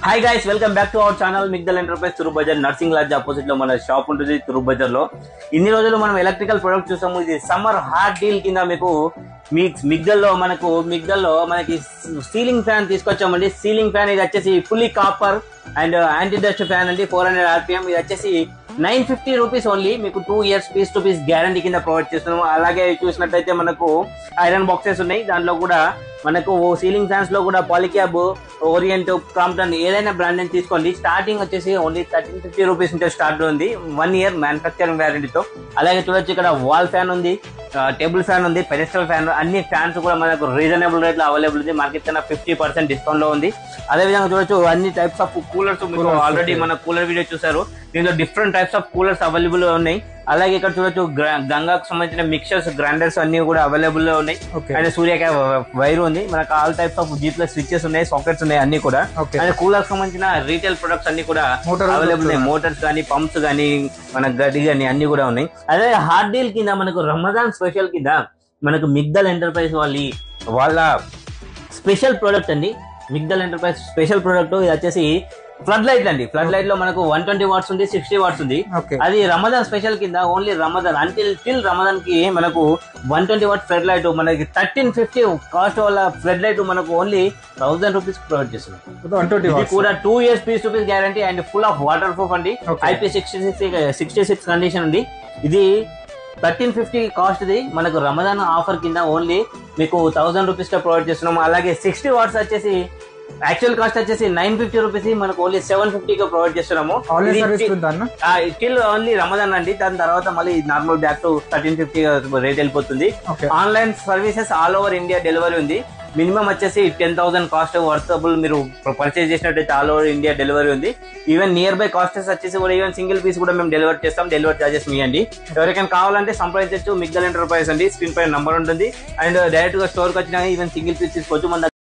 Hi guys, welcome back to our channel Migdal enterprise Turuk Bazar Narsing lodge opposite లో మన shop ఉంటుంది తురుక్ బజార్ లో. ఇన్ని రోజులు మనం ఎలక్ట్రికల్ ప్రొడక్ట్ చూసాము. ఇది సమ్మర్ హాట్ డీల్ కింద మీకు మిగ్దల్ లో మనకి సీలింగ్ ఫ్యాన్ తీసుకొచ్చామండి. సీలింగ్ ఫ్యాన్ ఇది వచ్చేసి fully copper and anti dust fan అండి. 400 RPM. ఇది వచ్చేసి 950 రూపీస్ ఓన్లీ. మీకు 2 years piece to piece guarantee కింద ప్రొవైడ్ చేస్తున్నాము. అలాగే చూసినట్టయితే మనకు ఐరన్ బాక్సెస్ ఉన్నాయి. దాంట్లో కూడా మనకు సీలింగ్ ఫ్యాన్స్ లో కూడా పాలిక్యాబ్, ఓరియంట్, క్రాంప్టన్ ఏదైనా బ్రాండ్ అని తీసుకోండి. స్టార్టింగ్ వచ్చేసి ఓన్లీ 1350 రూపీస్ నుంచి స్టార్ట్ ఉంది 1 year మ్యానుఫ్యాక్చరింగ్ వ్యారంటీతో. అలాగే చూడొచ్చు ఇక్కడ వాల్ ఫ్యాన్ ఉంది, టేబుల్ ఫ్యాన్ ఉంది, పెడెస్టల్ ఫ్యాన్. అన్ని ఫ్యాన్స్ కూడా మనకు రీజనబుల్ రేట్ లో అవైలబుల్ ఉంది. మార్కెట్ కన్నా 50% డిస్కౌంట్ లో ఉంది. అదే విధంగా చూడొచ్చు అన్ని టైప్స్ ఆఫ్ కూలర్స్ మీకు ఆల్రెడీ మన కూలర్ వీడియో చూసారు. దీంట్లో different types of coolers available ఉన్నాయి. అలాగే ఇక్కడ చూడొచ్చు గంగాకు సంబంధించిన మిక్సర్స్, గ్రైండర్స్ అన్ని కూడా అవైలబుల్ లో ఉన్నాయి. అండ్ సూర్యక వైర్ ఉంది. మనకు all types of G+ switches ఉన్నాయి, సాకెట్స్ ఉన్నాయి అన్ని కూడా. అండ్ కూలర్ సంబంధించిన రీటైల్ ప్రొడక్ట్స్ అన్ని కూడా అవైలబుల్ ఉన్నాయి. మోటార్స్ కానీ, పంప్స్ కానీ, మన గడ్డి కానీ అన్ని కూడా ఉన్నాయి. అదే హాట్ డీల్ కింద మనకు రమజాన్ స్పెషల్ కింద మనకు మిగ్దల్ ఎంటర్ప్రైజ్ వాళ్ళ స్పెషల్ ప్రోడక్ట్ అండి. మిగ్దల్ ఎంటర్ప్రైజ్ స్పెషల్ ప్రోడక్ట్ ఇది వచ్చేసి ఫ్లడ్ లైట్ అండి. ఫ్లడ్ లైట్ లో మనకు 120 వాట్స్ ఉంది, 60 వాట్స్ ఉంది. అది రమజాన్ స్పెషల్ కింద ఓన్లీ రమజాన్ టిల్ రమజాన్ కి మనకు 120 వాట్ ఫ్లడ్ లైట్ మనకి 1350 కాస్ట్ వల్ల ఫ్లడ్ లైట్ మనకు ఓన్లీ 1000 రూపీస్ ప్రొవైడ్ చేస్తున్నాం. ఇది కూడా 2 years piece to piece guarantee and full of water proof అండి. IP66 కండిషన్ ఉంది. ఇది 1350 కాస్ట్ ది మనకు రమజాన్ ఆఫర్ కింద ఓన్లీ మీకు 1000 రూపీస్ గా ప్రొవైడ్ చేస్తున్నాము. అలాగే 60 వాట్స్ వచ్చేసి యాక్చువల్ కాస్ట్ వచ్చేసి 950 రూపీస్, మనకు ఓన్లీ 750 గా ప్రొవైడ్ చేస్తున్నాము. స్టిల్ ఓన్లీ రమజాన్ అండి. దాని తర్వాత మళ్ళీ నార్మల్ బ్యాక్ టు 1350 రేట్ వెళ్ళిపోతుంది. Online services all over India delivery ఉంది. మినిమం వచ్చేసి 10,000 కాస్ట్ వర్తబుల్ మీరు పర్చేజ్ చేసినట్టయితే ఆల్ ఓవర్ ఇండియా డెలివరీ ఉంది. ఈవెన్ నియర్ బై కాస్టెస్ వచ్చేసి కూడా ఈవెన్ సింగిల్ పీస్ కూడా మేము డెలివరీ చేస్తాం. డెలివరీ చార్జెస్ మీ అండి. ఎవరికైనా కావాలంటే సంప్రదించవచ్చు. మిగ్దల్ ఎంటర్ప్రైజ్ అండి. స్క్రీన్ పై నంబర్ ఉంటుంది. అండ్ డైరెక్ట్ గా స్టోర్ కి వచ్చినా ఈవెన్ సింగిల్ పీస్ తీసుకోవచ్చు. మన